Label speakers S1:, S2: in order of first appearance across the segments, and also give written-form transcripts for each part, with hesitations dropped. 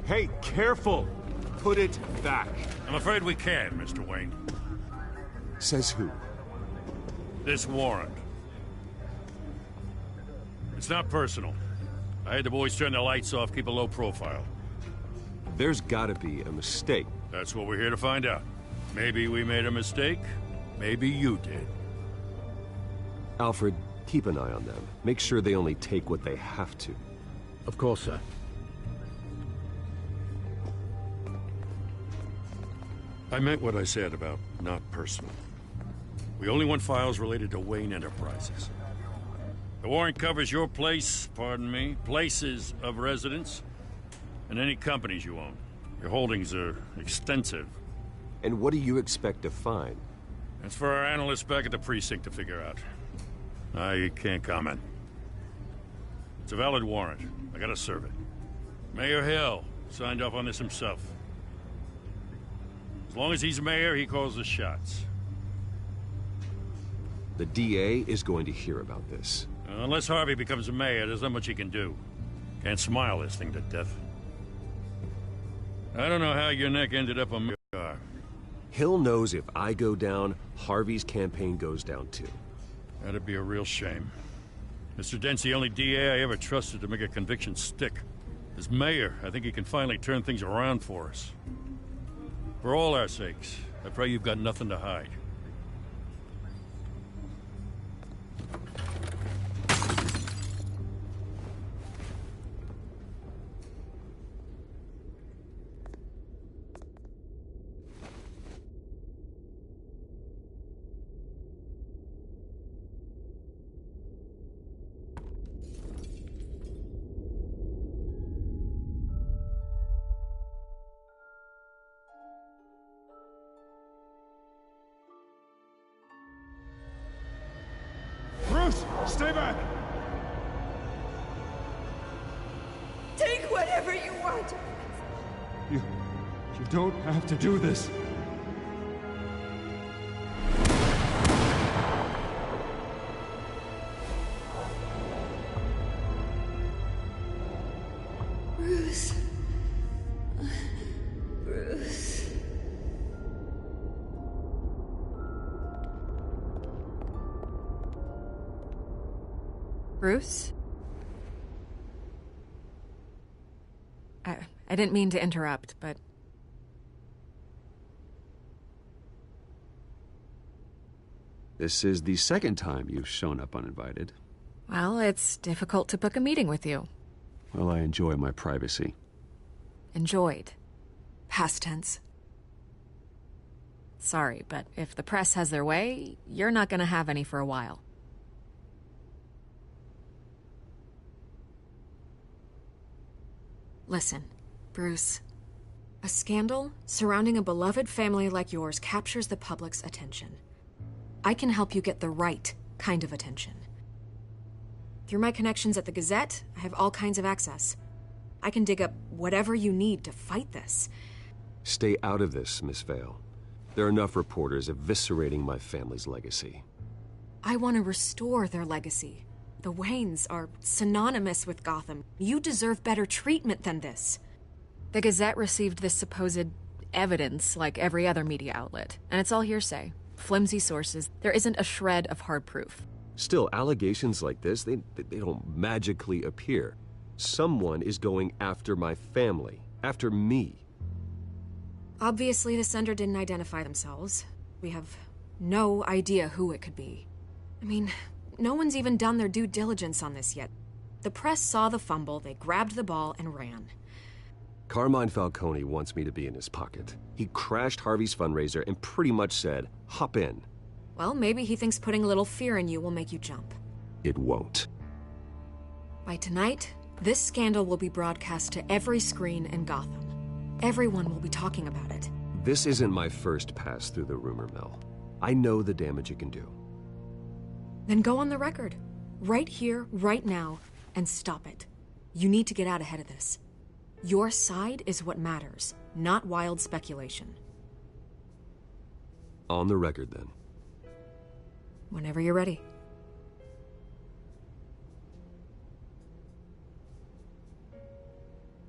S1: Hey, careful! Put it back.
S2: I'm afraid we can't, Mr. Wayne.
S1: Says who?
S2: This warrant. It's not personal. I had the boys turn the lights off, keep a low profile.
S1: There's gotta be a mistake.
S2: That's what we're here to find out. Maybe we made a mistake. Maybe you did.
S1: Alfred, keep an eye on them. Make sure they only take what they have to.
S3: Of course, sir.
S2: I meant what I said about not personal. We only want files related to Wayne Enterprises. The warrant covers your place, pardon me, places of residence, and any companies you own. Your holdings are extensive.
S1: And what do you expect to find?
S2: That's for our analysts back at the precinct to figure out. I can't comment. It's a valid warrant. I gotta serve it. Mayor Hill signed off on this himself. As long as he's mayor, he calls the shots.
S1: The DA is going to hear about this.
S2: Unless Harvey becomes a mayor, there's not much he can do. Can't smile this thing to death. I don't know how your neck ended up on my car.
S1: Hill knows if I go down, Harvey's campaign goes down too.
S2: That'd be a real shame. Mr. Dent's the only DA I ever trusted to make a conviction stick. As mayor, I think he can finally turn things around for us. For all our sakes, I pray you've got nothing to hide.
S1: Stay back!
S4: Take whatever you want.
S1: You don't have to do this.
S4: Bruce. Bruce.
S5: Bruce? I didn't mean to interrupt, but...
S1: This is the second time you've shown up uninvited.
S5: Well, it's difficult to book a meeting with you.
S1: Well, I enjoy my privacy.
S5: Enjoyed. Past tense. Sorry, but if the press has their way, you're not gonna have any for a while. Listen, Bruce. A scandal surrounding a beloved family like yours captures the public's attention. I can help you get the right kind of attention. Through my connections at the Gazette, I have all kinds of access. I can dig up whatever you need to fight this.
S1: Stay out of this, Miss Vale. There are enough reporters eviscerating my family's legacy.
S5: I want to restore their legacy. The Waynes are synonymous with Gotham. You deserve better treatment than this. The Gazette received this supposed evidence like every other media outlet, and it's all hearsay. Flimsy sources. There isn't a shred of hard proof.
S1: Still, allegations like this, they don't magically appear. Someone is going after my family, after me.
S5: Obviously, the sender didn't identify themselves. We have no idea who it could be. I mean, no one's even done their due diligence on this yet. The press saw the fumble, they grabbed the ball and ran.
S1: Carmine Falcone wants me to be in his pocket. He crashed Harvey's fundraiser and pretty much said, hop in.
S5: Well, maybe he thinks putting a little fear in you will make you jump.
S1: It won't.
S5: By tonight, this scandal will be broadcast to every screen in Gotham. Everyone will be talking about it.
S1: This isn't my first pass through the rumor mill. I know the damage it can do.
S5: Then go on the record. Right here, right now, and stop it. You need to get out ahead of this. Your side is what matters, not wild speculation.
S1: On the record, then.
S5: Whenever you're ready.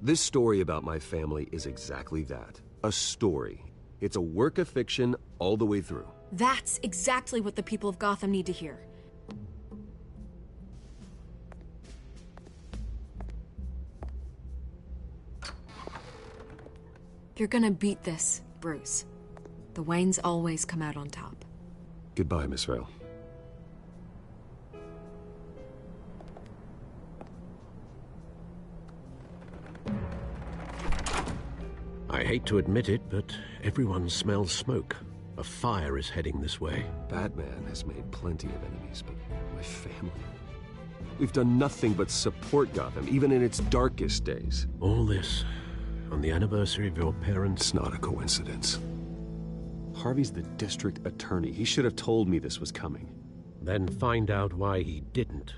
S1: This story about my family is exactly that. A story. It's a work of fiction all the way through.
S5: That's exactly what the people of Gotham need to hear. You're gonna beat this, Bruce. The Waynes always come out on top.
S1: Goodbye, Miss Vale.
S3: I hate to admit it, but everyone smells smoke. A fire is heading this way.
S1: Batman has made plenty of enemies, but my family... We've done nothing but support Gotham, even in its darkest days.
S3: All this on the anniversary of your parents'...
S1: It's not a coincidence. Harvey's the district attorney. He should have told me this was coming.
S3: Then find out why he didn't.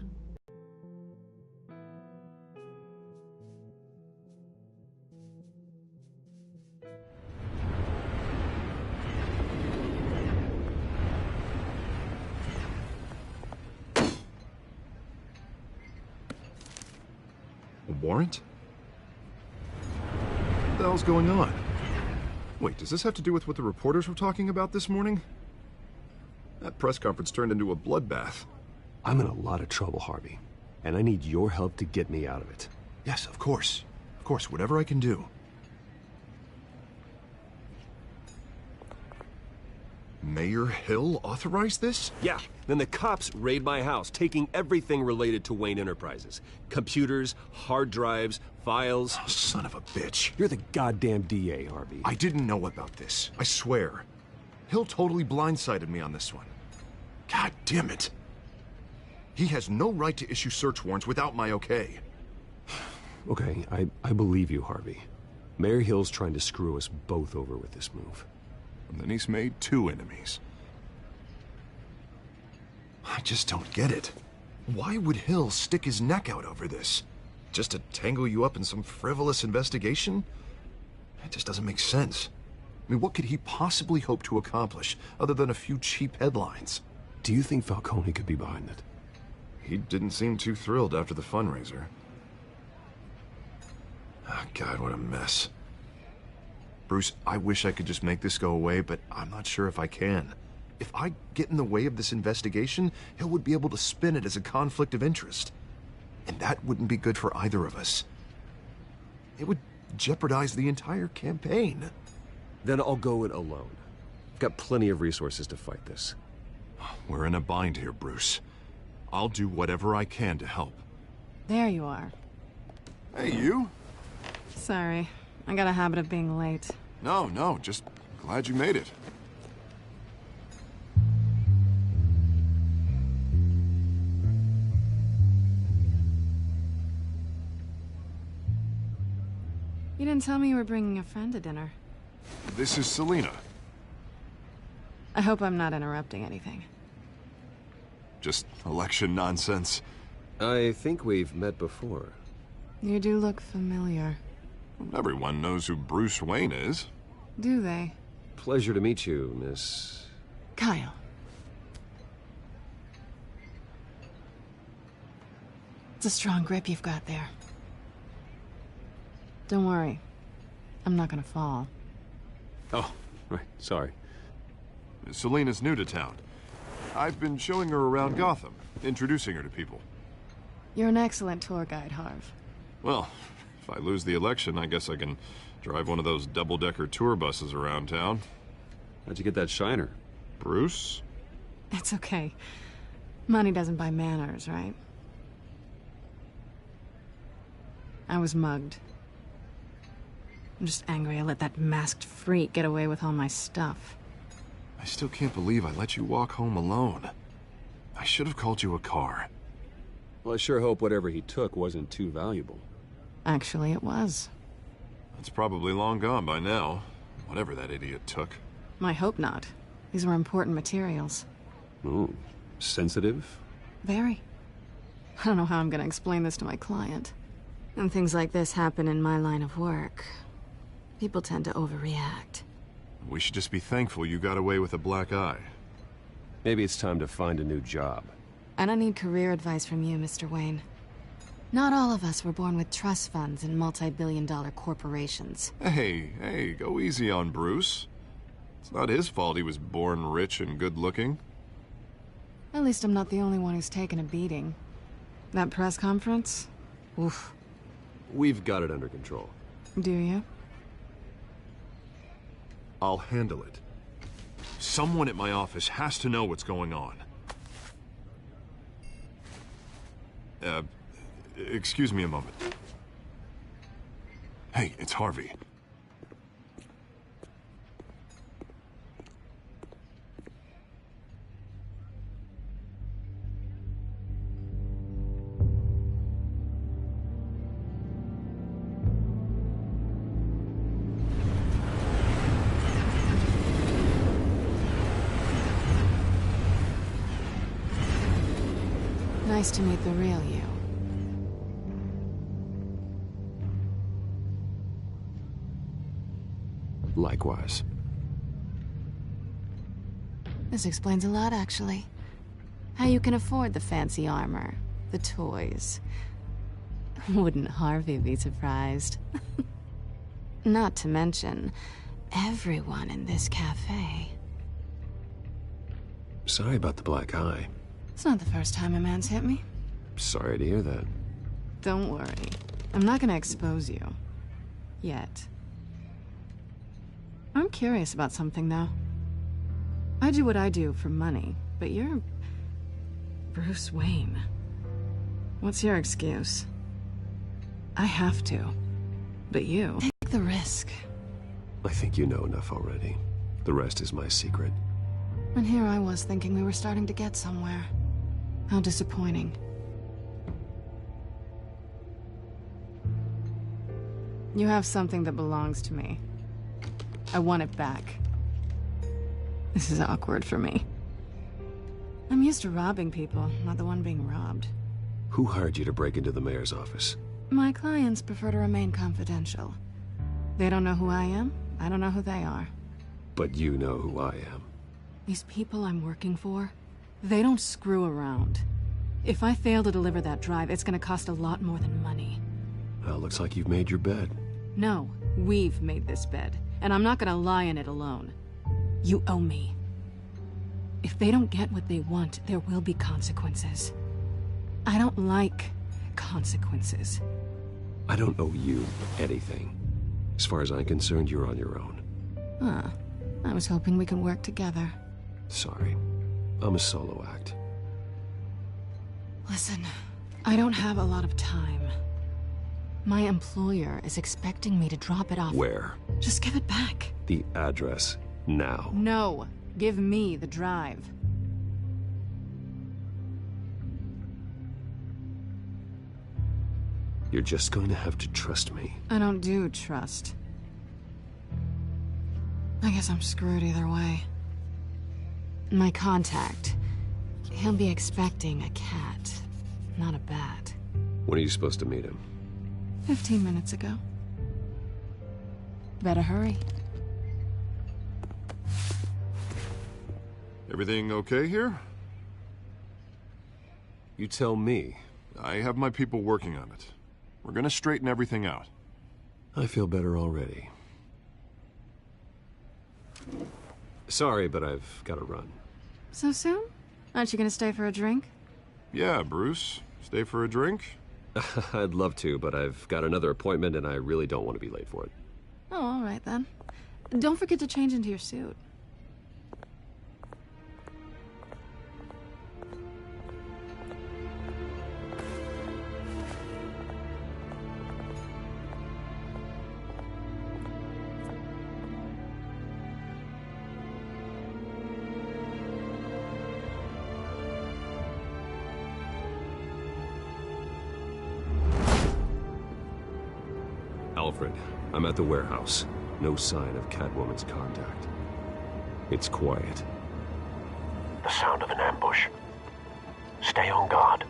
S6: A warrant? What the hell's going on? Wait, does this have to do with what the reporters were talking about this morning? That press conference turned into a bloodbath.
S1: I'm in a lot of trouble, Harvey, and I need your help to get me out of it.
S6: Yes, of course. Of course, whatever I can do. Mayor Hill authorized this?
S1: Yeah, then the cops raid my house, taking everything related to Wayne Enterprises. Computers, hard drives, files.
S6: Oh, son of a bitch.
S1: You're the goddamn DA, Harvey.
S6: I didn't know about this. I swear. Hill totally blindsided me on this one. God damn it. He has no right to issue search warrants without my okay.
S1: Okay, I believe you, Harvey. Mayor Hill's trying to screw us both over with this move.
S6: And then he's made 2 enemies. I just don't get it. Why would Hill stick his neck out over this? Just to tangle you up in some frivolous investigation? It just doesn't make sense. I mean, what could he possibly hope to accomplish other than a few cheap headlines?
S1: Do you think Falcone could be behind it?
S6: He didn't seem too thrilled after the fundraiser. Oh, God, what a mess. Bruce, I wish I could just make this go away, but I'm not sure if I can. If I get in the way of this investigation, Hill would be able to spin it as a conflict of interest. And that wouldn't be good for either of us. It would jeopardize the entire campaign.
S1: Then I'll go it alone. I've got plenty of resources to fight this.
S6: We're in a bind here, Bruce. I'll do whatever I can to help.
S7: There you are.
S6: Hey, you?
S7: Sorry. I got a habit of being late.
S6: No, just glad you made it.
S7: You didn't tell me you were bringing a friend to dinner.
S6: This is Selina.
S7: I hope I'm not interrupting anything.
S6: Just election nonsense.
S1: I think we've met before.
S7: You do look familiar.
S6: Everyone knows who Bruce Wayne is.
S7: Do they?
S1: Pleasure to meet you, Miss...
S7: Kyle. It's a strong grip you've got there. Don't worry. I'm not gonna fall.
S1: Oh, right, sorry.
S6: Selina's new to town. I've been showing her around Gotham, introducing her to people.
S7: You're an excellent tour guide, Harv.
S6: Well, if I lose the election, I guess I can drive one of those double-decker tour buses around town.
S1: How'd you get that shiner?
S6: Bruce?
S7: It's okay. Money doesn't buy manners, right? I was mugged. I'm just angry I let that masked freak get away with all my stuff.
S6: I still can't believe I let you walk home alone. I should have called you a car.
S1: Well, I sure hope whatever he took wasn't too valuable.
S7: Actually, it was.
S6: It's probably long gone by now, whatever that idiot took.
S7: I hope not. These were important materials.
S1: Ooh, sensitive?
S7: Very. I don't know how I'm gonna explain this to my client. When things like this happen in my line of work, people tend to overreact.
S6: We should just be thankful you got away with a black eye.
S1: Maybe it's time to find a new job.
S7: And I need career advice from you, Mr. Wayne. Not all of us were born with trust funds and multi-billion-dollar corporations.
S6: Hey, go easy on Bruce. It's not his fault he was born rich and good-looking.
S7: At least I'm not the only one who's taken a beating. That press conference? Oof.
S1: We've got it under control.
S7: Do you?
S6: I'll handle it. Someone at my office has to know what's going on. Excuse me a moment. Hey, it's Harvey.
S7: Nice to meet the real you.
S1: Likewise.
S7: This explains a lot, actually. How you can afford the fancy armor, the toys. Wouldn't Harvey be surprised? Not to mention, everyone in this cafe.
S1: Sorry about the black eye.
S7: It's not the first time a man's hit me.
S1: Sorry to hear that.
S7: Don't worry. I'm not gonna expose you. Yet. I'm curious about something, though. I do what I do for money, but you're... Bruce Wayne. What's your excuse? I have to. But you... Take the risk.
S1: I think you know enough already. The rest is my secret.
S7: And here I was thinking we were starting to get somewhere. How disappointing. You have something that belongs to me. I want it back. This is awkward for me. I'm used to robbing people, not the one being robbed.
S1: Who hired you to break into the mayor's office?
S7: My clients prefer to remain confidential. They don't know who I am, I don't know who they are.
S1: But you know who I am.
S7: These people I'm working for, they don't screw around. If I fail to deliver that drive, it's gonna cost a lot more than money.
S1: Well, looks like you've made your bed.
S7: No, we've made this bed, and I'm not gonna lie in it alone. You owe me. If they don't get what they want, there will be consequences. I don't like consequences.
S1: I don't owe you anything. As far as I'm concerned, you're on your own.
S7: Huh. I was hoping we could work together.
S1: Sorry. I'm a solo act.
S7: Listen, I don't have a lot of time. My employer is expecting me to drop it off.
S1: Where?
S7: Just give it back.
S1: The address. Now.
S7: No. Give me the drive.
S1: You're just going to have to trust me.
S7: I don't do trust. I guess I'm screwed either way. My contact. He'll be expecting a cat, not a bat.
S1: When are you supposed to meet him?
S7: 15 minutes ago. Better hurry.
S6: Everything okay here?
S1: You tell me.
S6: I have my people working on it. We're gonna straighten everything out.
S1: I feel better already. Sorry, but I've got to run.
S7: So soon? Aren't you gonna stay for a drink?
S6: Yeah, Bruce. Stay for a drink?
S1: I'd love to, but I've got another appointment and I really don't want to be late for it.
S7: Oh, all right then. Don't forget to change into your suit.
S1: Alfred, I'm at the warehouse. No sign of Catwoman's contact. It's quiet.
S3: The sound of an ambush. Stay on guard.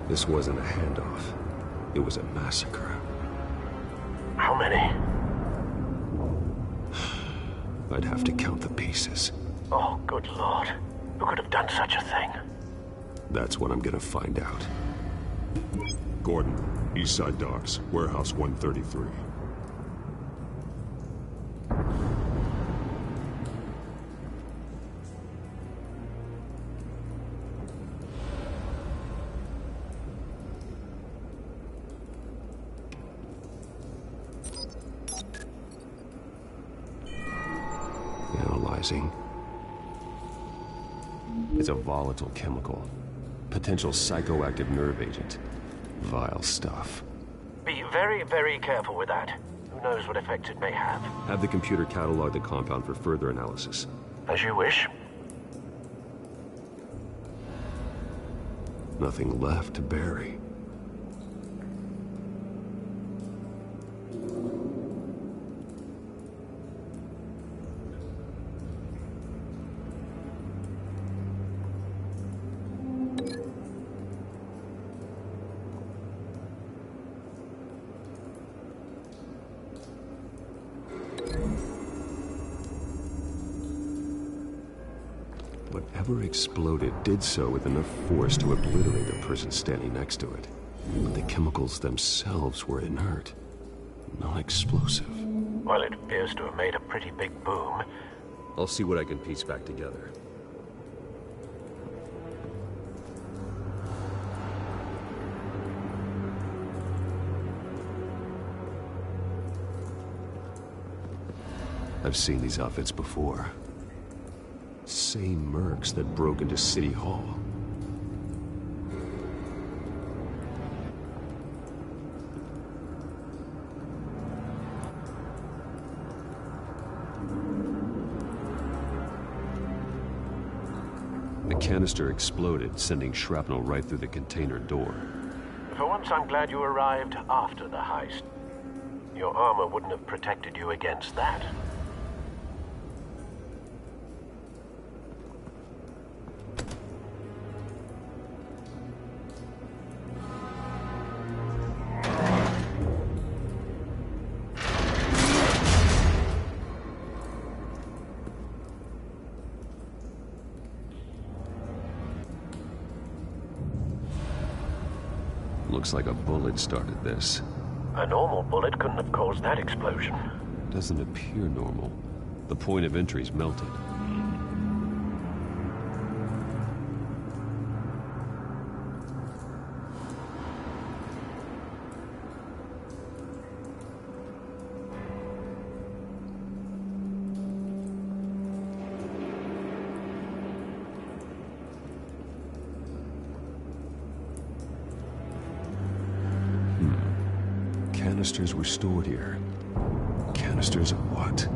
S1: This wasn't a handoff. It was a massacre.
S3: How many?
S1: I'd have to count the pieces.
S3: Oh, good Lord. Who could have done such a thing?
S1: That's what I'm gonna find out.
S8: Gordon, Eastside Docks, Warehouse 133.
S1: Analyzing. It's a volatile chemical. Potential psychoactive nerve agent. Vile stuff.
S3: Be very, very careful with that. Who knows what effects it may have.
S1: Have the computer catalog the compound for further analysis.
S3: As you wish.
S1: Nothing left to bury. Whatever exploded did so with enough force to obliterate the person standing next to it. But the chemicals themselves were inert, non-explosive.
S3: Well, it appears to have made a pretty big boom.
S1: I'll see what I can piece back together. I've seen these outfits before. Same mercs that broke into City Hall. The canister exploded, sending shrapnel right through the container door.
S3: For once, I'm glad you arrived after the heist. Your armor wouldn't have protected you against that.
S1: Looks like a bullet started this.
S3: A normal bullet couldn't have caused that explosion.
S1: Doesn't appear normal. The point of entry's melted. Canisters were stored here. Canisters of what?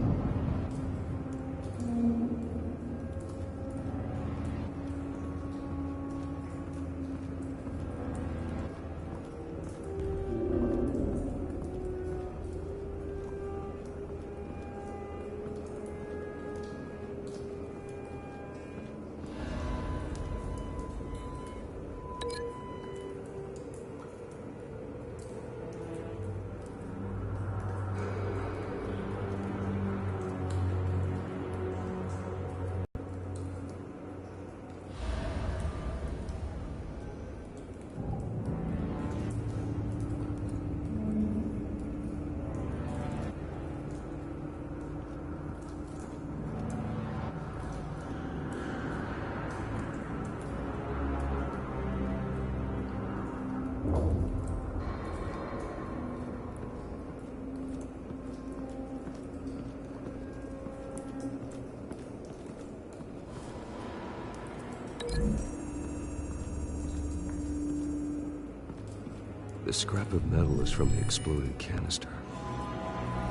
S1: The scrap of metal is from the exploded canister.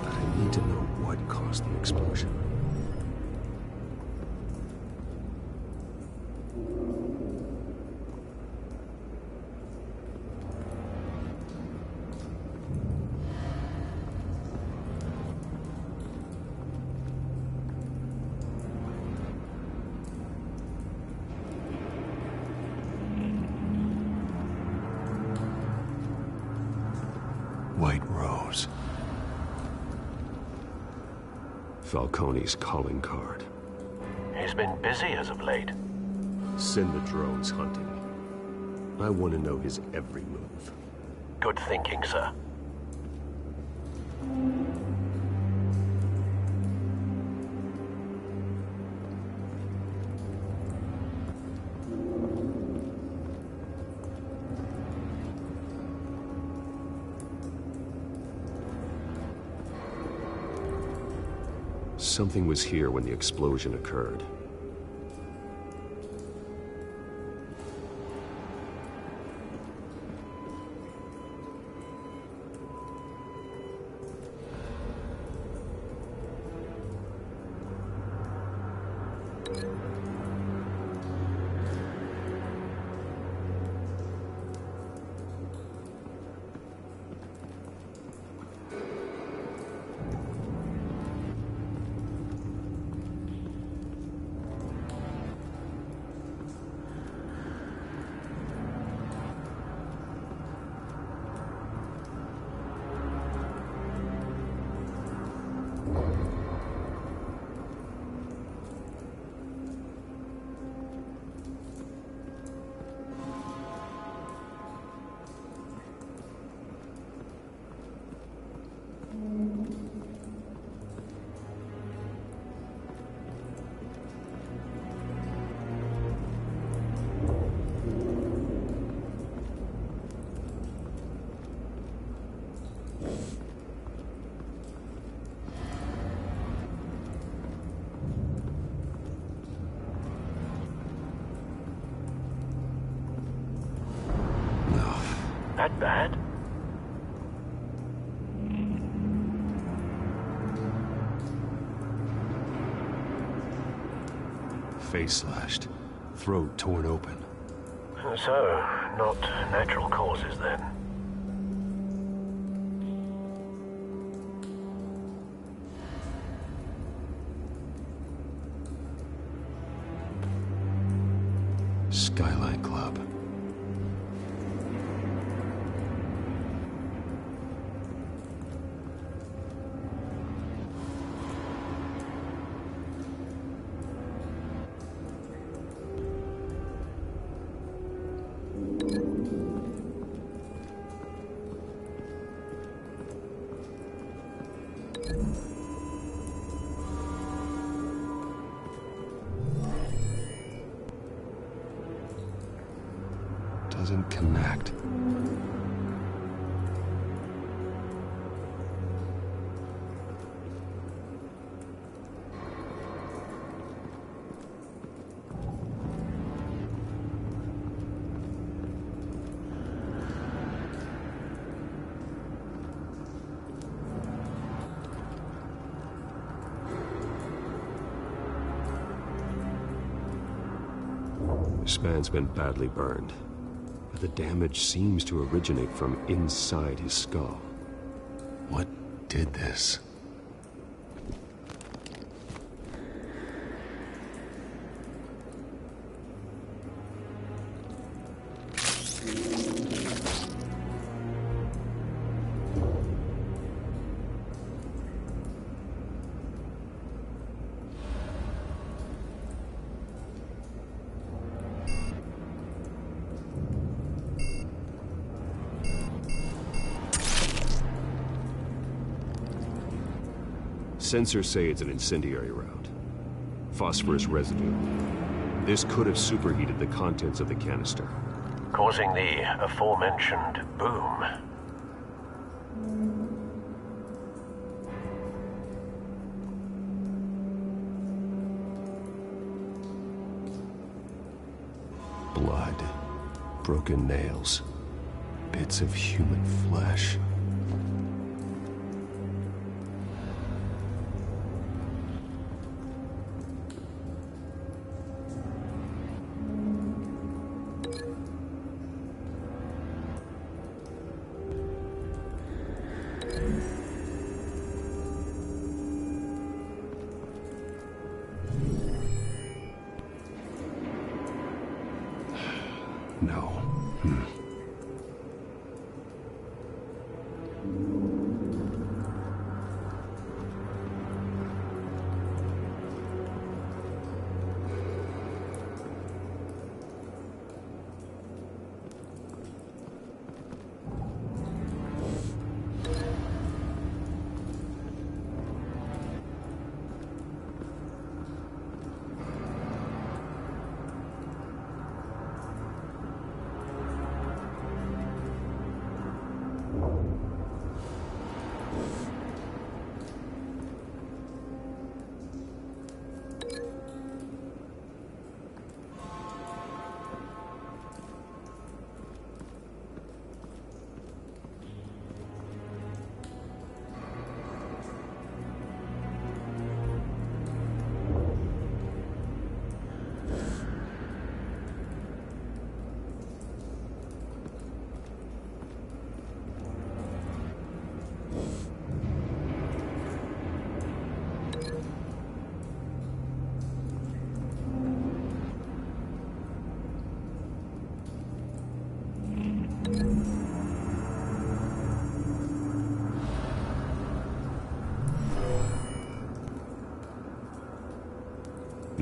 S1: But I need to know what caused the explosion. Falcone's calling card.
S3: He's been busy as of late.
S1: Send the drones hunting. I want to know his every move.
S3: Good thinking, sir.
S1: Something was here when the explosion occurred.
S3: That bad?
S1: Face slashed, throat torn open.
S3: So, not natural causes then.
S1: Skylight Club. Doesn't connect. This man's been badly burned. But the damage seems to originate from inside his skull. What did this? Sensors say it's an incendiary route. Phosphorus residue. This could have superheated the contents of the canister,
S3: Causing the aforementioned boom.
S1: blood, broken nails, bits of human flesh. No.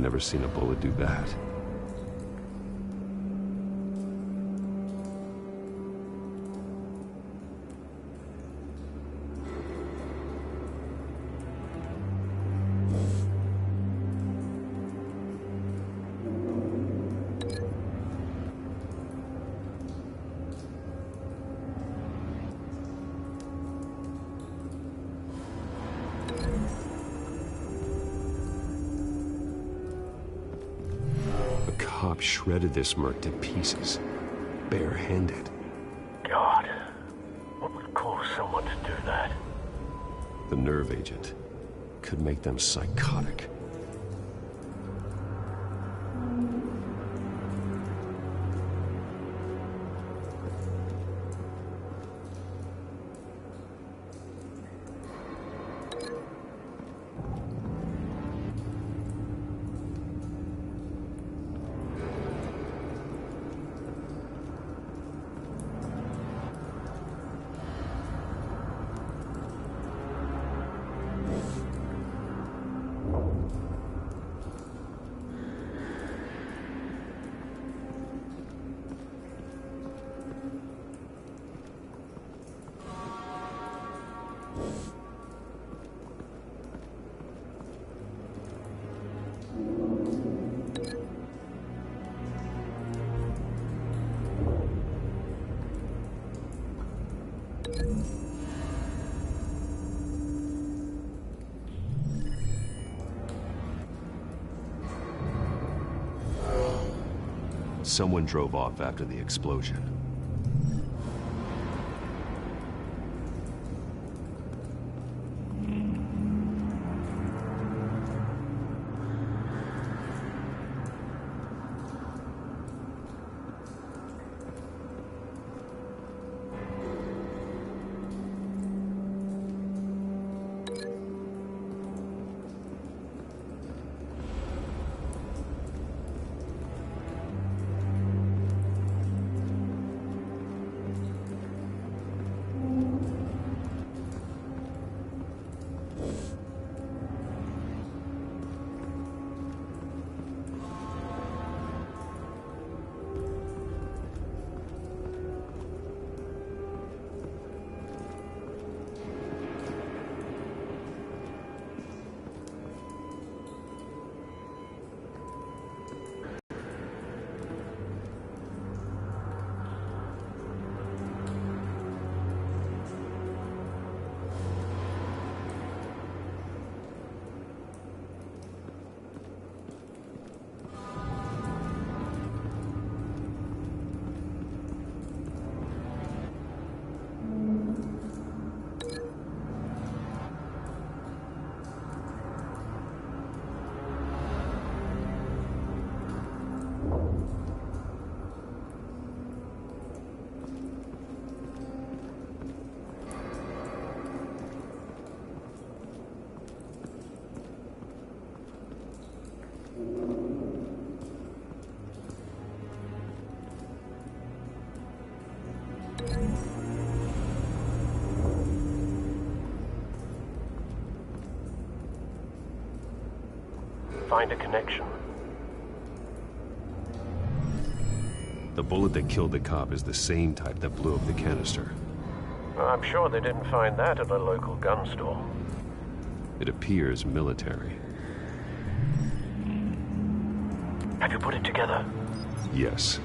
S1: Never seen a bullet do that. Cop shredded this merc to pieces, barehanded.
S3: God, what would cause someone to do that?
S1: The nerve agent could make them psychotic. Someone drove off after the explosion.
S3: Find a connection.
S1: The bullet that killed the cop is the same type that blew up the canister.
S3: I'm sure they didn't find that at a local gun store.
S1: It appears military.
S3: Have you put it together?
S1: Yes.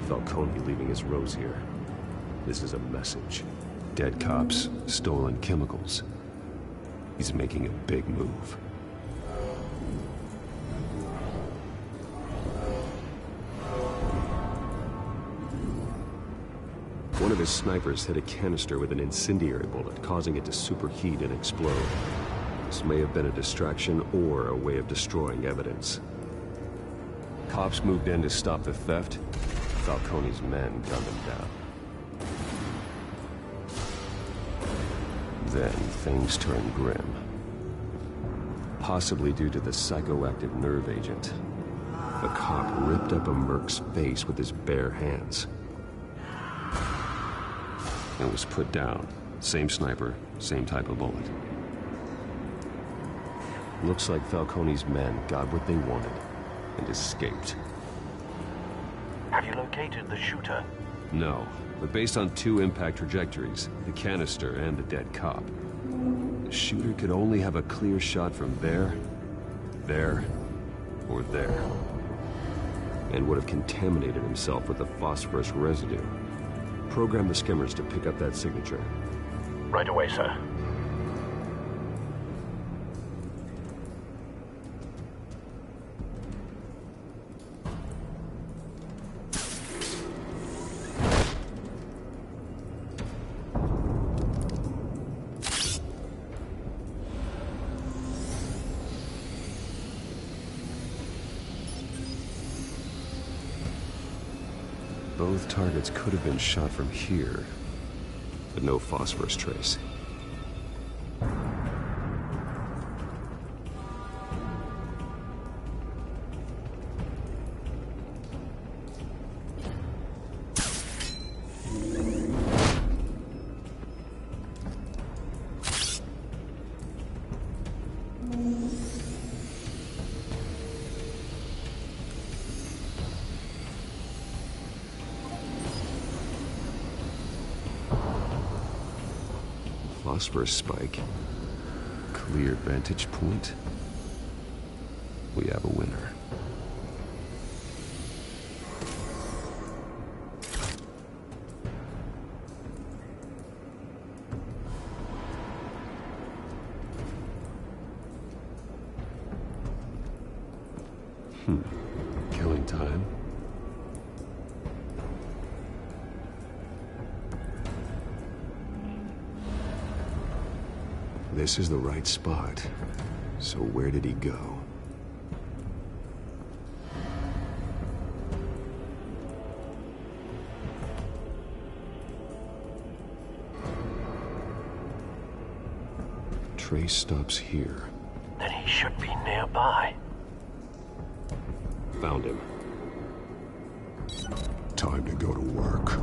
S1: Falcone leaving his rose here. This is a message. Dead cops, stolen chemicals. He's making a big move. One of his snipers hit a canister with an incendiary bullet, causing it to superheat and explode. This may have been a distraction or a way of destroying evidence. Cops moved in to stop the theft. Falcone's men gunned him down. Then things turned grim. Possibly due to the psychoactive nerve agent. The cop ripped up a merc's face with his bare hands. It was put down. Same sniper, same type of bullet. Looks like Falcone's men got what they wanted and escaped.
S3: Have you located the shooter?
S1: No, but based on 2 impact trajectories, the canister and the dead cop, the shooter could only have a clear shot from there, or there, and would have contaminated himself with the phosphorus residue. Program the skimmers to pick up that signature.
S3: Right away, sir.
S1: Both targets could have been shot from here, but no phosphorus trace. Phosphorus spike. Clear vantage point. We have a winner. Killing time. This is the right spot. So where did he go? Trace stops here.
S3: Then he should be nearby.
S1: Found him.
S8: Time to go to work.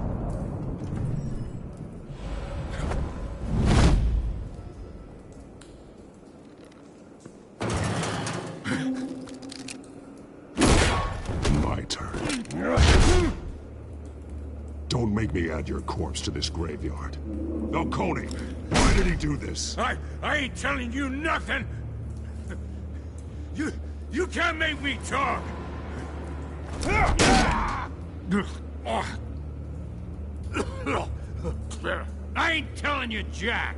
S8: My turn. Don't make me add your corpse to this graveyard. Falcone, why did he do this?
S2: I ain't telling you nothing! You can't make me talk! I ain't telling you, Jack!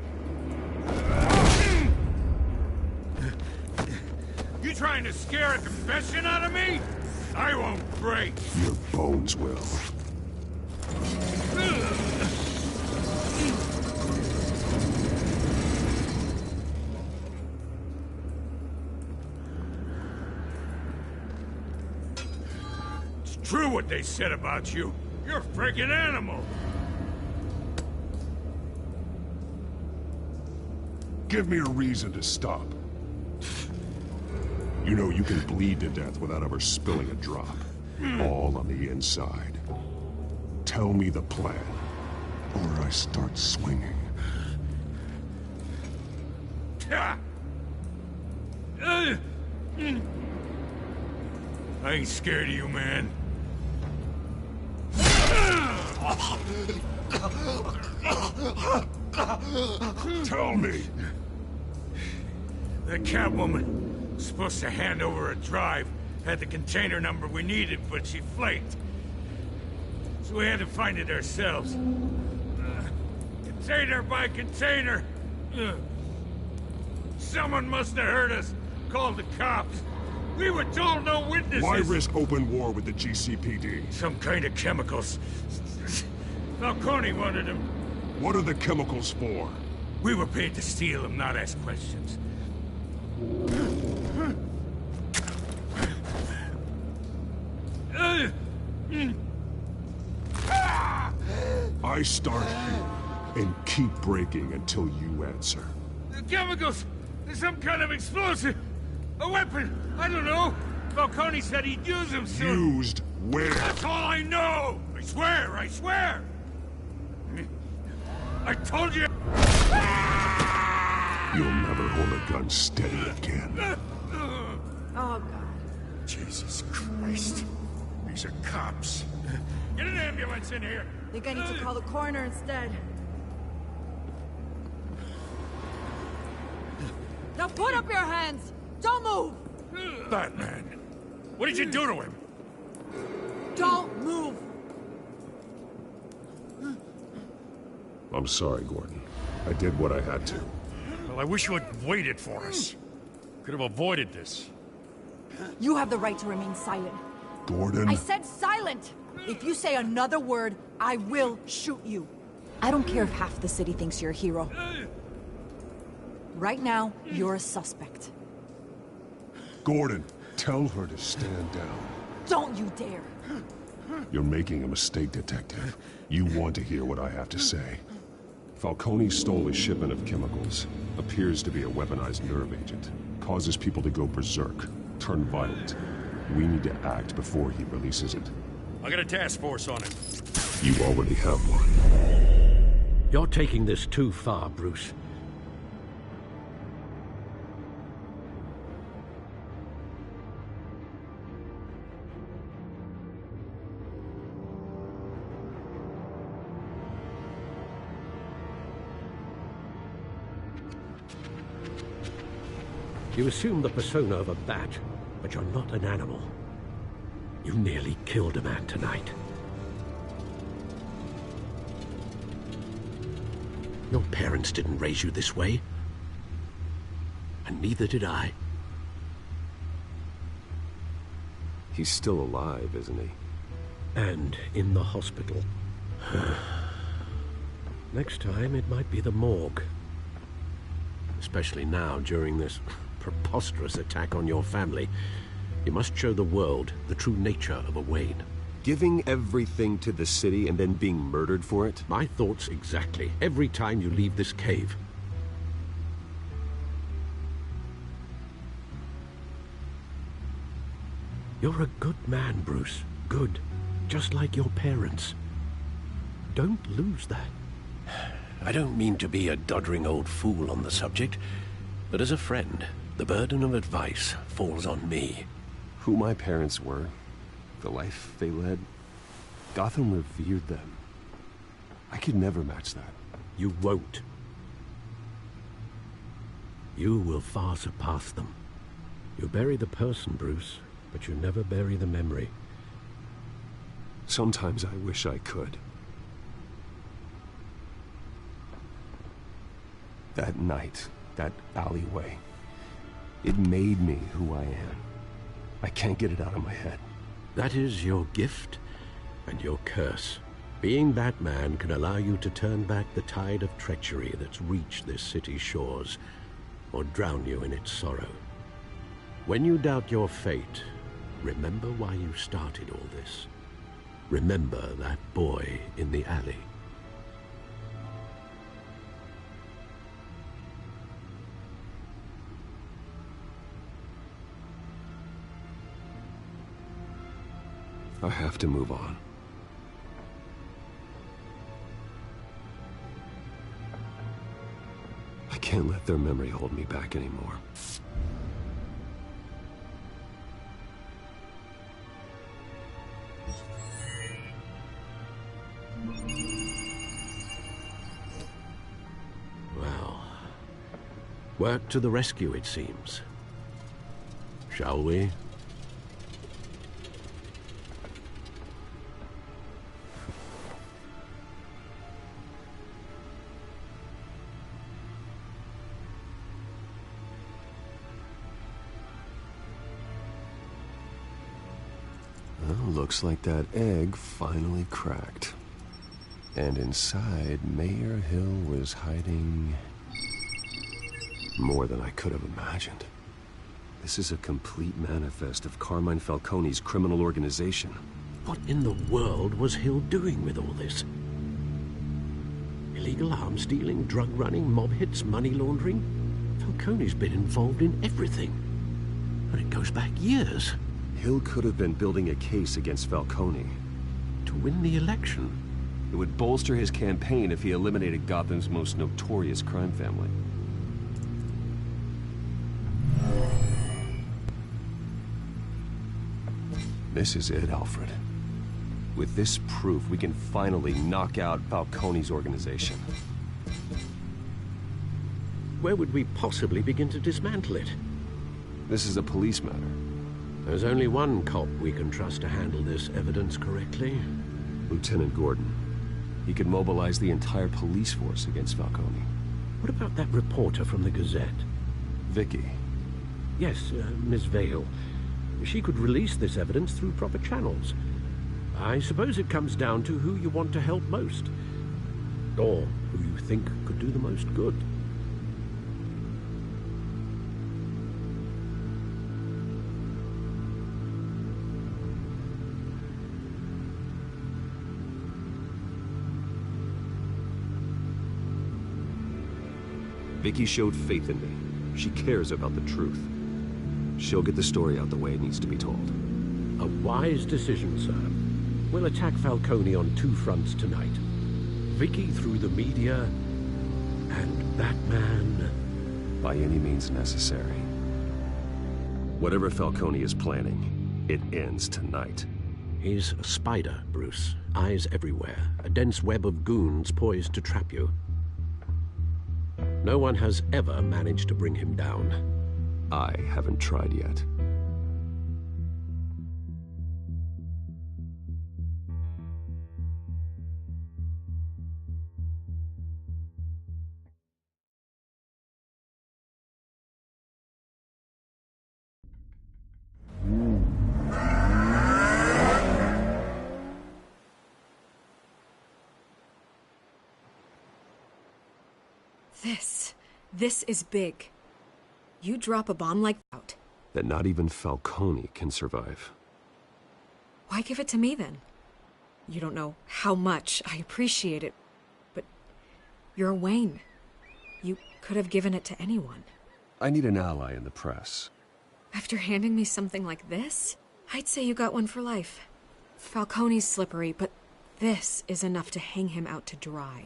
S2: You trying to scare a confession out of me? I won't break!
S8: Your bones will.
S2: It's true what they said about you. You're a freaking animal!
S8: Give me a reason to stop. You know you can bleed to death without ever spilling a drop. All on the inside. Tell me the plan, or I start swinging.
S2: I ain't scared of you, man.
S8: Tell me.
S2: The Catwoman was supposed to hand over a drive, had the container number we needed, but she flaked. So we had to find it ourselves. Container by container. Someone must have heard us, called the cops. We were told no witnesses.
S8: Why risk open war with the GCPD?
S2: Some kind of chemicals. Falcone wanted them.
S8: What are the chemicals for?
S2: We were paid to steal them, not ask questions.
S8: I start here and keep breaking until you answer.
S2: The chemicals! There's some kind of explosive! A weapon! I don't know! Falcone said he'd use them soon!
S8: Used where?
S2: That's all I know! I swear! I swear! I told you!
S8: You'll never hold a gun steady again.
S4: Oh, God.
S2: Jesus Christ. These are cops. Get an ambulance in here!
S4: Think I need to call the coroner instead. Now put up your hands! Don't move!
S2: Batman! What did you do to him?
S4: Don't move!
S8: I'm sorry, Gordon. I did what I had to.
S2: Well, I wish you had waited for us. Could have avoided this.
S4: You have the right to remain silent.
S8: Gordon?
S4: I said silent! If you say another word, I will shoot you. I don't care if half the city thinks you're a hero. Right now, you're a suspect.
S8: Gordon, tell her to stand down.
S4: Don't you dare!
S8: You're making a mistake, Detective. You want to hear what I have to say. Falcone stole a shipment of chemicals. Appears to be a weaponized nerve agent. Causes people to go berserk, turn violent. We need to act before he releases it.
S2: I got a task force on it.
S8: You already have one.
S9: You're taking this too far, Bruce. You assume the persona of a bat, but you're not an animal. You nearly killed a man tonight. Your parents didn't raise you this way. And neither did I.
S1: He's still alive, isn't he?
S9: And in the hospital. Next time, it might be the morgue. Especially now, during this preposterous attack on your family. You must show the world the true nature of a Wayne.
S1: Giving everything to the city and then being murdered for it?
S9: My thoughts exactly. Every time you leave this cave. You're a good man, Bruce. Good. Just like your parents. Don't lose that. I don't mean to be a doddering old fool on the subject, but as a friend, the burden of advice falls on me.
S1: Who my parents were, the life they led, Gotham revered them. I could never match that.
S9: You won't. You will far surpass them. You bury the person, Bruce, but you never bury the memory.
S1: Sometimes I wish I could. That night, that alleyway, it made me who I am. I can't get it out of my head.
S9: That is your gift and your curse. Being Batman can allow you to turn back the tide of treachery that's reached this city's shores, or drown you in its sorrow. When you doubt your fate, remember why you started all this. Remember that boy in the alley.
S1: I have to move on. I can't let their memory hold me back anymore.
S9: Well, work to the rescue, it seems. Shall we?
S1: Looks like that egg finally cracked. And inside, Mayor Hill was hiding more than I could have imagined. This is a complete manifest of Carmine Falcone's criminal organization.
S9: What in the world was Hill doing with all this? Illegal arms dealing, drug running, mob hits, money laundering? Falcone's been involved in everything. And it goes back years.
S1: Hill could have been building a case against Falcone.
S9: To win the election.
S1: It would bolster his campaign if he eliminated Gotham's most notorious crime family. This is it, Alfred. With this proof, we can finally knock out Falcone's organization.
S9: Where would we possibly begin to dismantle it?
S1: This is a police matter.
S9: There's only one cop we can trust to handle this evidence correctly.
S1: Lieutenant Gordon. He could mobilize the entire police force against Falcone.
S9: What about that reporter from the Gazette?
S1: Vicky.
S9: Yes, Miss Vale. She could release this evidence through proper channels. I suppose it comes down to who you want to help most. Or who you think could do the most good.
S1: Vicky showed faith in me. She cares about the truth. She'll get the story out the way it needs to be told.
S9: A wise decision, sir. We'll attack Falcone on two fronts tonight. Vicky through the media, and Batman...
S1: by any means necessary. Whatever Falcone is planning, it ends tonight.
S9: He's a spider, Bruce. Eyes everywhere. A dense web of goons poised to trap you. No one has ever managed to bring him down.
S1: I haven't tried yet.
S5: This is big. You drop a bomb like that.
S1: That not even Falcone can survive.
S5: Why give it to me then? You don't know how much I appreciate it, but you're Wayne. You could have given it to anyone.
S1: I need an ally in the press.
S5: After handing me something like this, I'd say you got one for life. Falcone's slippery, but this is enough to hang him out to dry.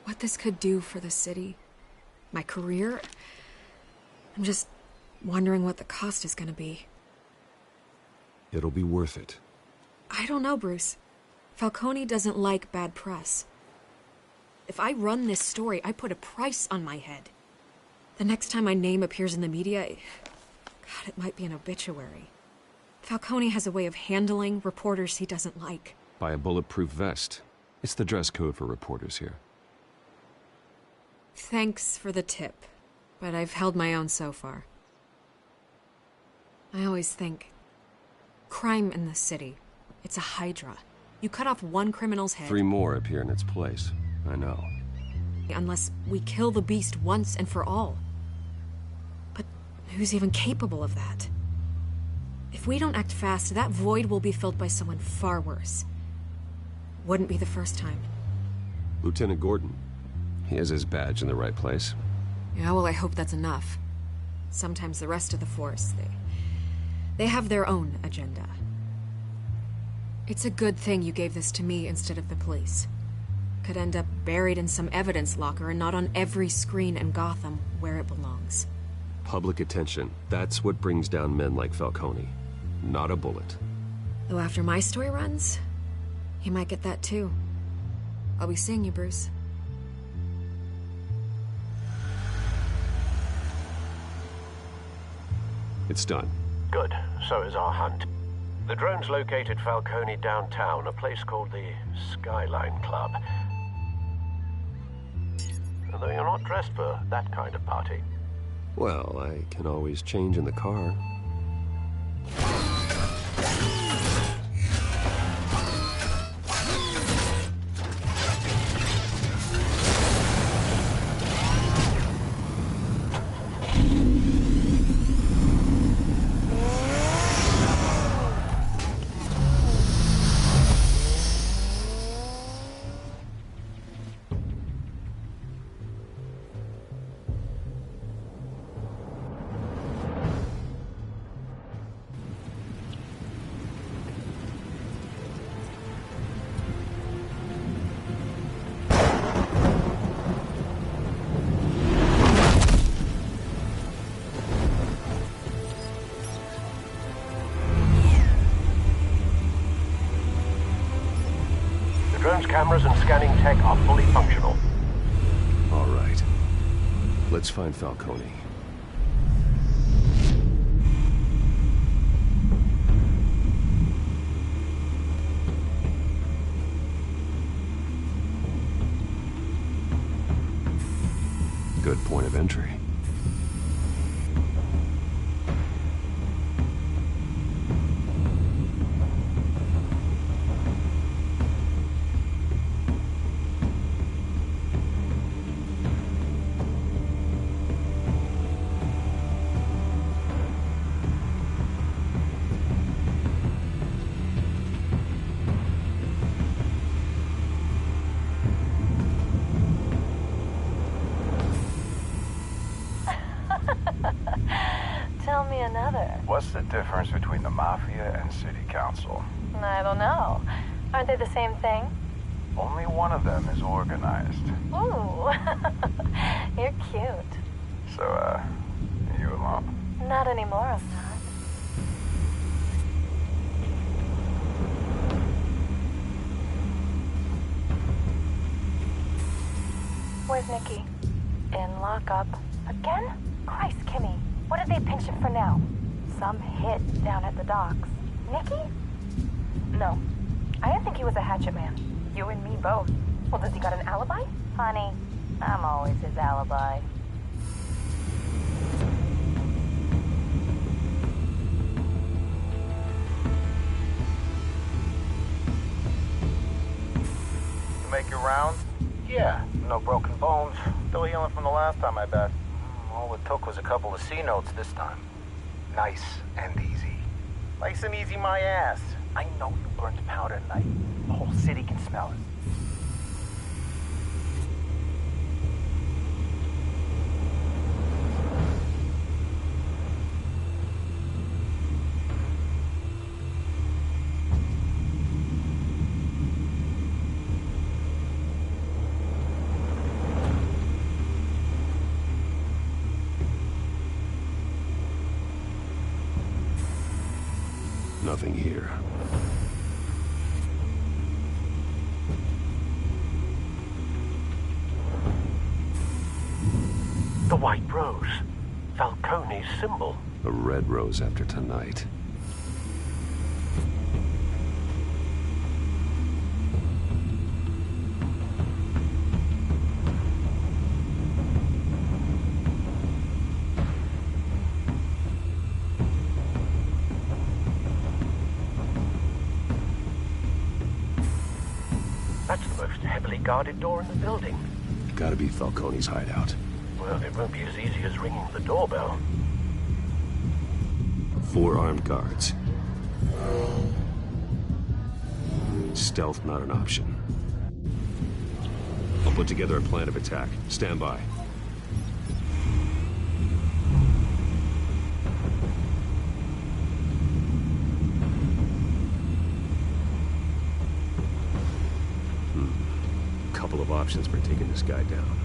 S5: What this could do for the city, my career, I'm just wondering what the cost is gonna be.
S1: It'll be worth it.
S5: I don't know, Bruce. Falcone doesn't like bad press. If I run this story, I put a price on my head. The next time my name appears in the media, God, it might be an obituary. Falcone has a way of handling reporters he doesn't like.
S1: Buy a bulletproof vest. It's the dress code for reporters here.
S5: Thanks for the tip, but I've held my own so far. I always think, crime in the city, it's a hydra. You cut off one criminal's head...
S1: 3 more appear in its place. I know.
S5: Unless we kill the beast once and for all. But who's even capable of that? If we don't act fast, that void will be filled by someone far worse. Wouldn't be the first time.
S1: Lieutenant Gordon. He has his badge in the right place.
S5: Yeah, well, I hope that's enough. Sometimes the rest of the force, they have their own agenda. It's a good thing you gave this to me instead of the police. Could end up buried in some evidence locker and not on every screen in Gotham where it belongs.
S1: Public attention. That's what brings down men like Falcone. Not a bullet.
S5: Though after my story runs, he might get that too. I'll be seeing you, Bruce.
S1: It's done.
S3: Good. So is our hunt. The drones located Falcone downtown, a place called the Skyline Club. Although you're not dressed for that kind of party.
S1: Well, I can always change in the car.
S3: tech are fully functional.
S1: All right. Let's find Falcone. Good point of entry.
S10: Tell me another.
S11: What's the difference between the Mafia and City Council?
S10: I don't know. Aren't they the same thing?
S11: Only one of them is organized.
S10: Ooh, you're cute.
S11: So, you alone?
S10: Not anymore, I'm not. Where's Nikki? In lockup. Again? Christ, Kimmy. What did they pinch him for now? Some hit down at the docks. Nikki? No. I didn't think he was a hatchet man. You and me both. Well, does he got an alibi? Honey, I'm always his alibi.
S11: You make your rounds? Yeah, no broken bones. Still healing from the last time, I bet. All it took was a couple of C notes this time. Nice and easy. Nice and easy my ass. I know you burned powder tonight. The whole city can smell it.
S1: Nothing here.
S3: The white rose. Falcone's symbol.
S1: A red rose after tonight.
S3: That's the most heavily guarded door in the building.
S1: Gotta be Falcone's hideout.
S3: Well, it won't be as easy as ringing the doorbell.
S1: 4 armed guards. Stealth not an option. I'll put together a plan of attack. Stand by. Couple of options for taking this guy down.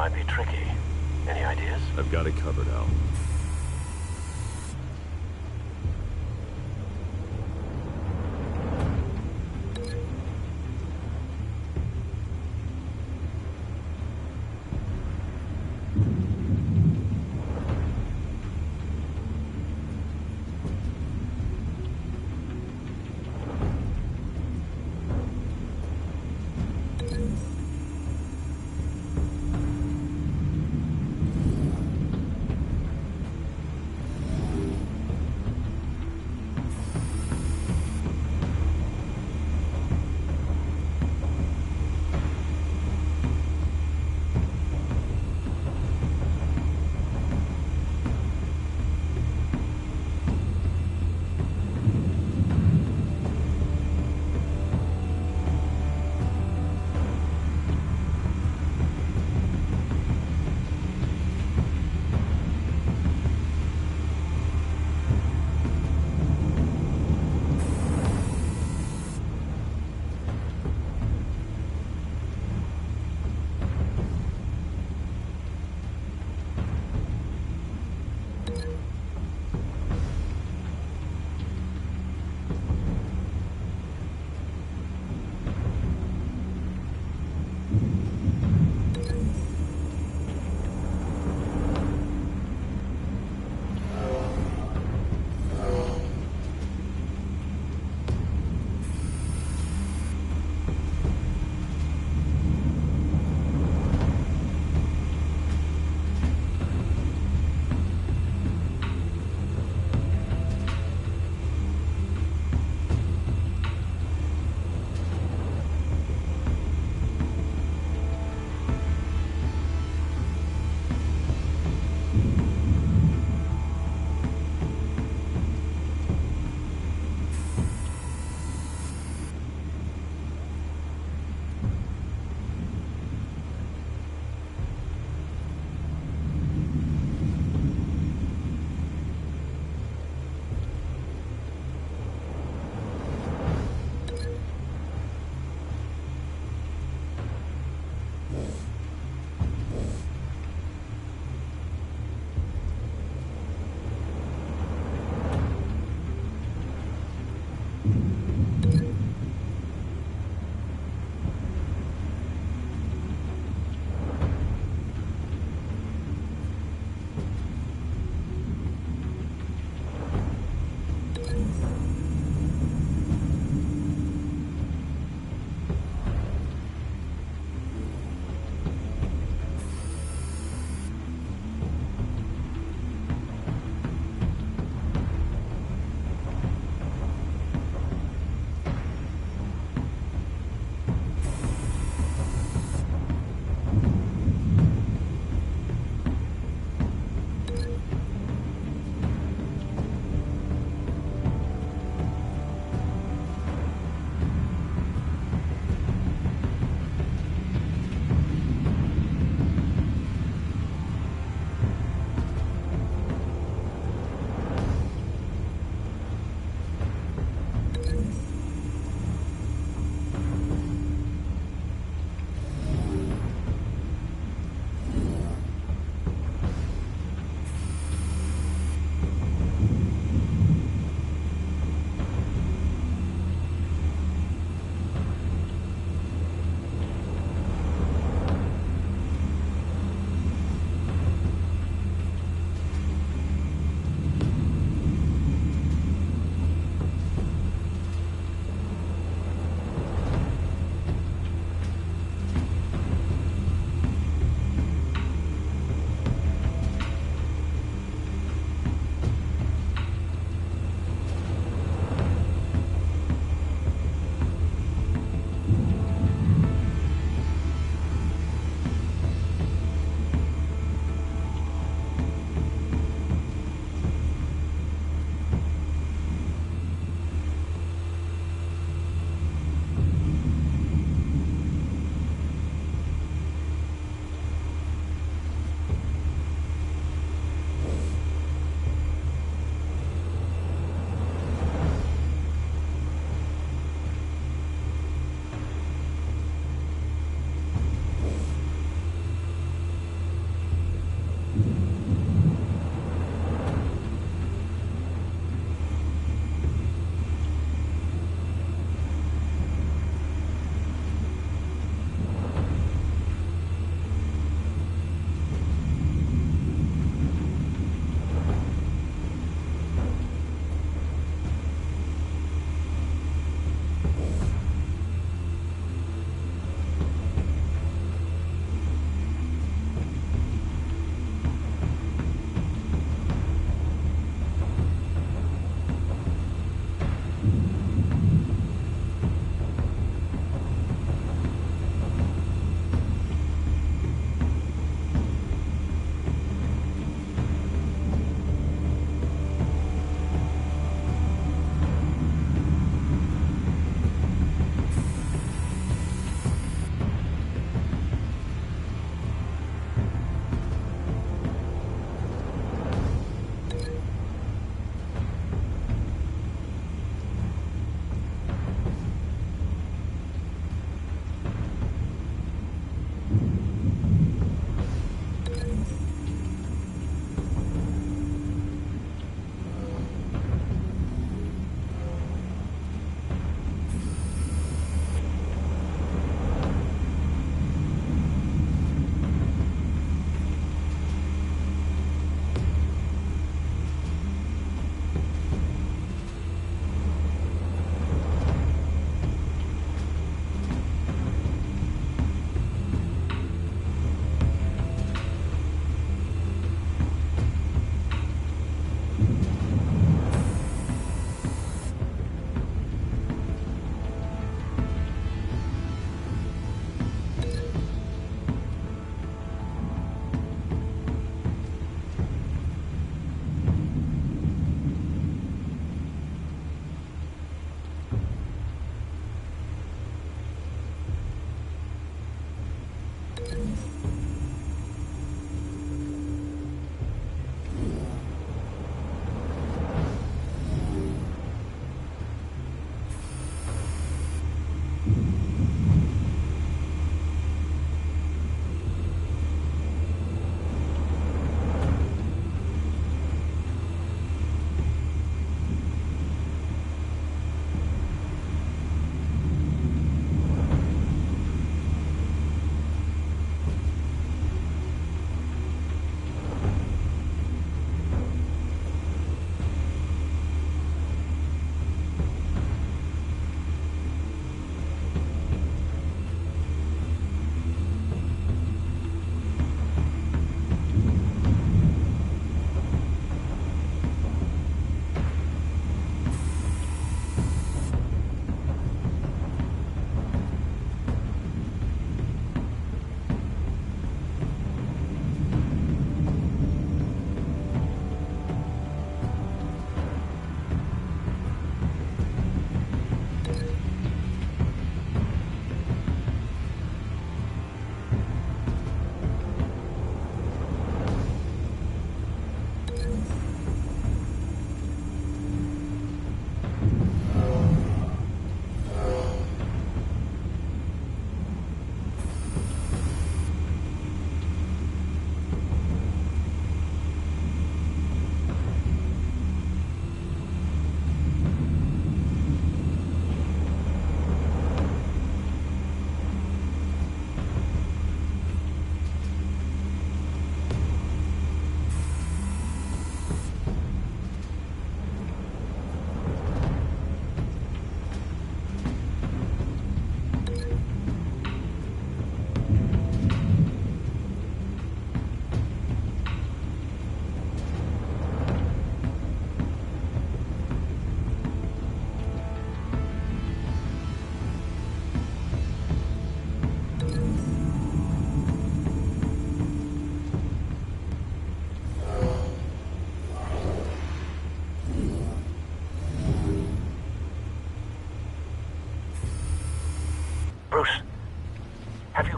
S3: might be tricky. Any ideas?
S1: I've got it covered, Al.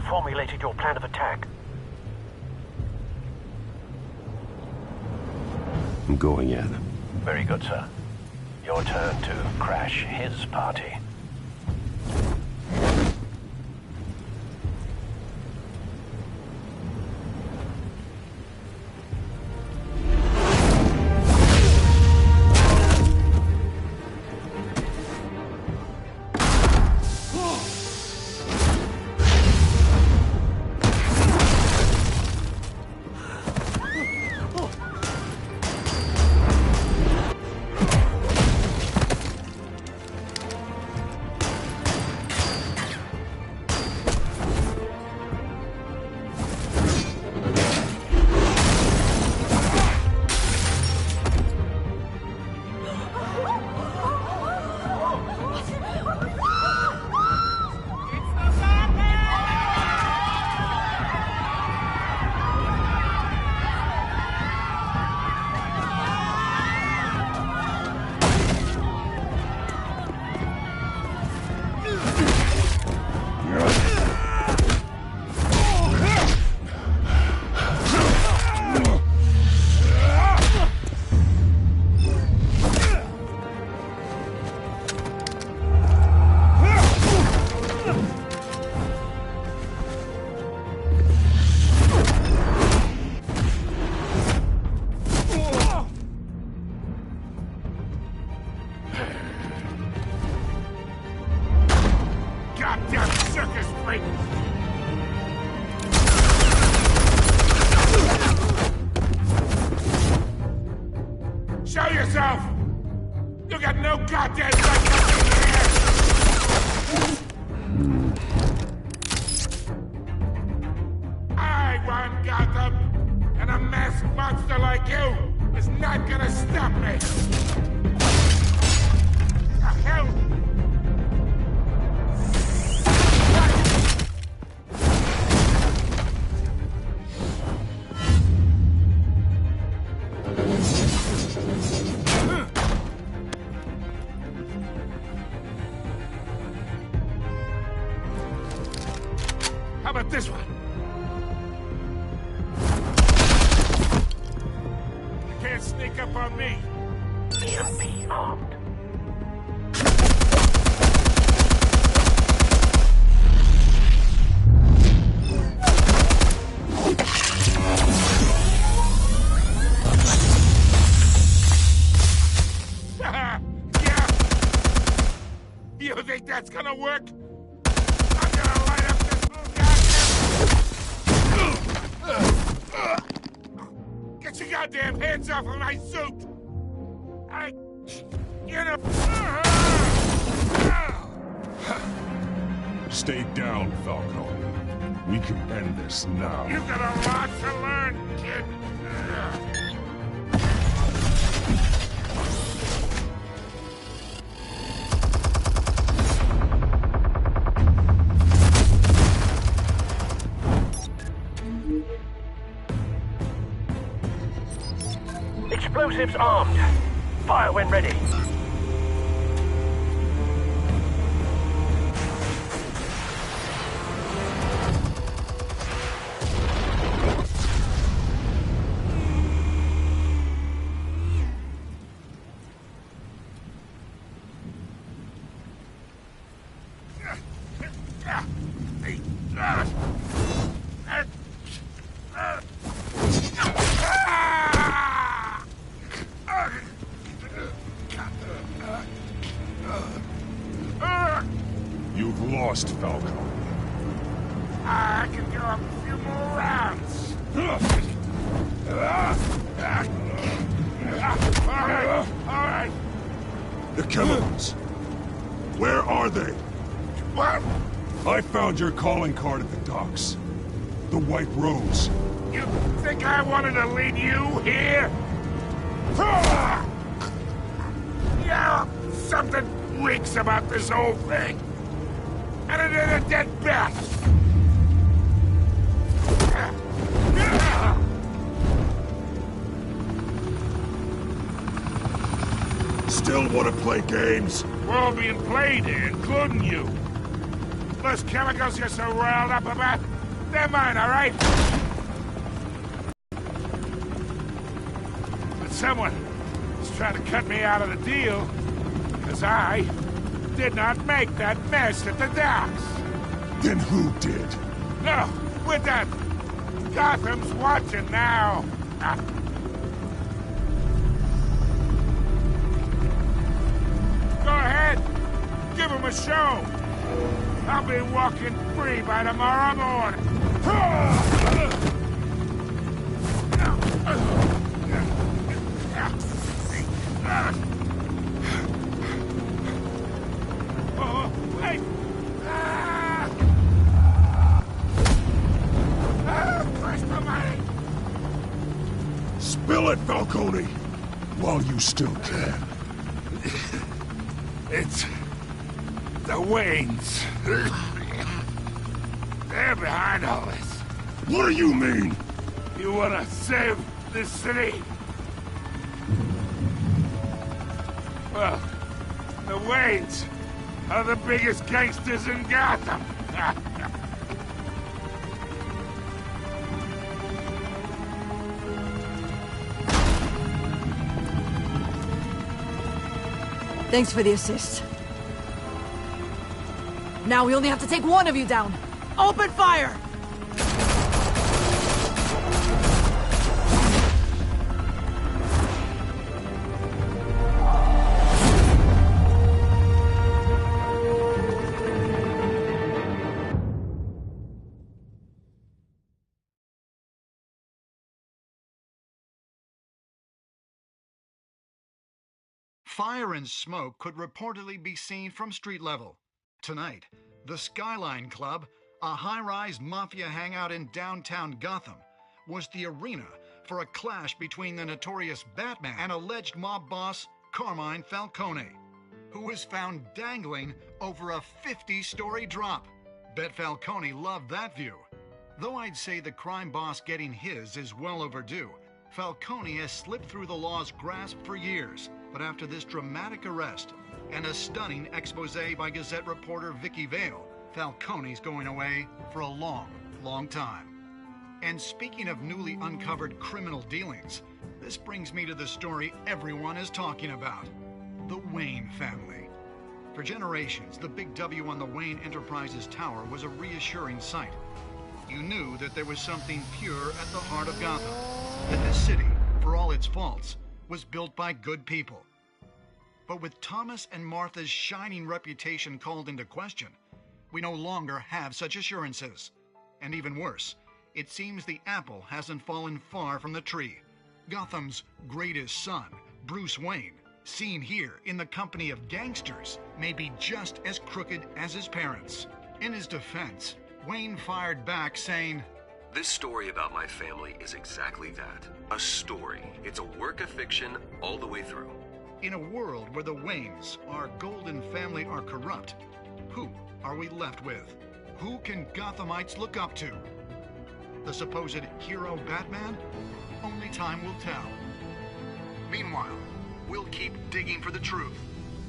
S3: formulated your plan of attack?
S1: I'm going in.
S3: Very good, sir. Your turn to crash his party.
S12: Show yourself! You got no goddamn right to be here! I run Gotham, and a masked monster like you is not gonna stop me! The hell? How about this one? You can't sneak up on me.
S3: EMP armed.
S12: Yeah! You think that's gonna work? I'm gonna light up this little goddamn... Get your goddamn hands off of my suit! You know...
S8: Stay down, Falcone. We can end this now.
S12: You got a lot to learn, kid.
S3: Explosives armed. Fire when ready.
S8: You've lost, Falcone.
S12: I can go a few more rounds. All right.
S8: The chemicals. Where are they?
S12: What?
S8: I found your calling card at the docks. The White Rose.
S12: You think I wanted to lead you here? Yeah, something reeks about this whole thing. And it is a dead bat.
S8: Still want to play games?
S12: We're all being played here, including you. Look Those chemicals you're so riled up about, they're mine, all right? But someone is trying to cut me out of the deal, because I did not make that mess at the docks.
S8: Then who did?
S12: No, we're done. Gotham's watching now. Go ahead. Give him a show. I'll be walking free by tomorrow morning. Oh, wait! Where's the money?
S8: Spill it, Falcone! While you still can.
S12: It's the Waynes. They're behind all this.
S8: What do you mean?
S12: You want to save this city? Well, the Waynes are the biggest gangsters in Gotham.
S4: Thanks for the assist. Now we only have to take one of you down. Open fire!
S13: Fire and smoke could reportedly be seen from street level. Tonight, the Skyline Club, a high-rise mafia hangout in downtown Gotham, was the arena for a clash between the notorious Batman and alleged mob boss Carmine Falcone, who was found dangling over a 50-story drop. Bet Falcone loved that view. Though I'd say the crime boss getting his is well overdue, Falcone has slipped through the law's grasp for years. But after this dramatic arrest and a stunning expose by Gazette reporter Vicky Vale, Falcone's going away for a long, long time. And speaking of newly uncovered criminal dealings, this brings me to the story everyone is talking about: the Wayne family. For generations, the big W on the Wayne Enterprises Tower was a reassuring sight. You knew that there was something pure at the heart of Gotham, that this city, for all its faults, was built by good people. But with Thomas and Martha's shining reputation called into question, we no longer have such assurances. And even worse, it seems the apple hasn't fallen far from the tree. Gotham's greatest son, Bruce Wayne, seen here in the company of gangsters, may be just as crooked as his parents. In his defense, Wayne fired back saying,
S1: "This story about my family is exactly that. A story. It's a work of fiction all the way through."
S13: In a world where the Waynes, our golden family, are corrupt, who are we left with? Who can Gothamites look up to? The supposed hero Batman? Only time will tell. Meanwhile, we'll keep digging for the truth.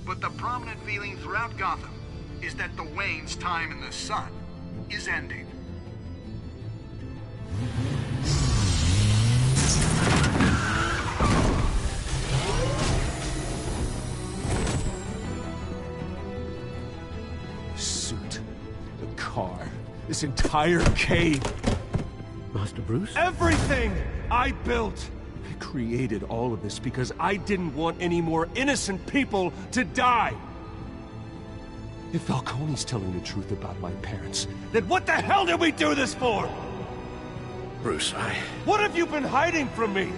S13: But the prominent feeling throughout Gotham is that the Waynes' time in the sun is ending.
S14: Suit, the car, this entire cave.
S9: Master Bruce?
S14: Everything I built! I created all of this because I didn't want any more innocent people to die! If Falcone's telling the truth about my parents, then what the hell did we do this for?
S9: Bruce,
S14: What have you been hiding from me?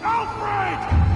S14: Alfred!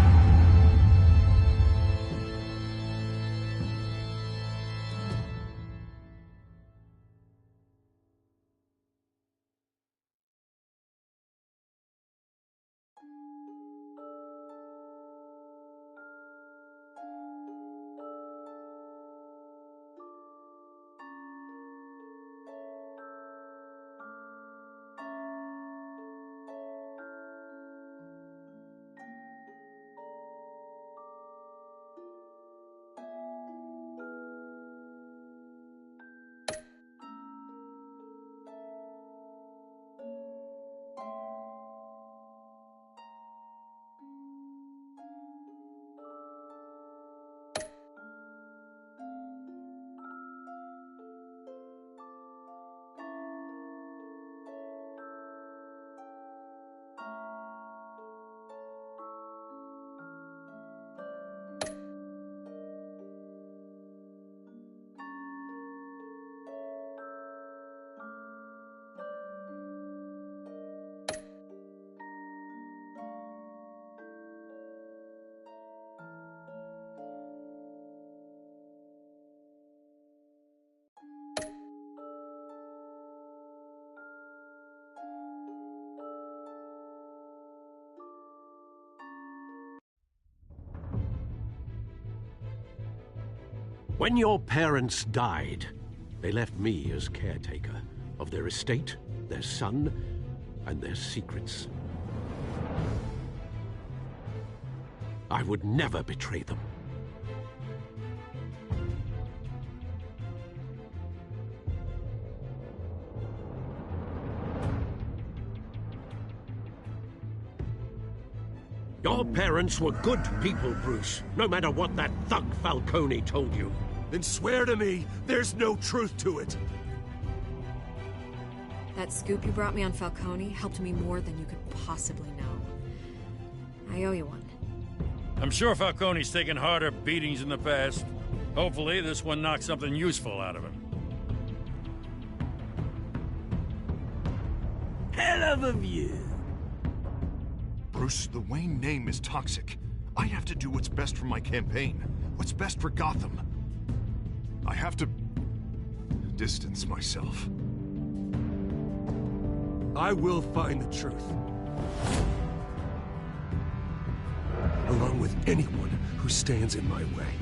S9: When your parents died, they left me as caretaker of their estate, their son, and their secrets. I would never betray them. Your parents were good people, Bruce, no matter what that thug Falcone told you.
S14: Then swear to me there's no truth to it.
S5: That scoop you brought me on Falcone helped me more than you could possibly know. I owe you one.
S2: I'm sure Falcone's taken harder beatings in the past. Hopefully, this one knocks something useful out of him.
S15: Hell of a view.
S6: Bruce, the Wayne name is toxic. I have to do what's best for my campaign. What's best for Gotham. I have to distance myself.
S14: I will find the truth. Along with anyone who stands in my way.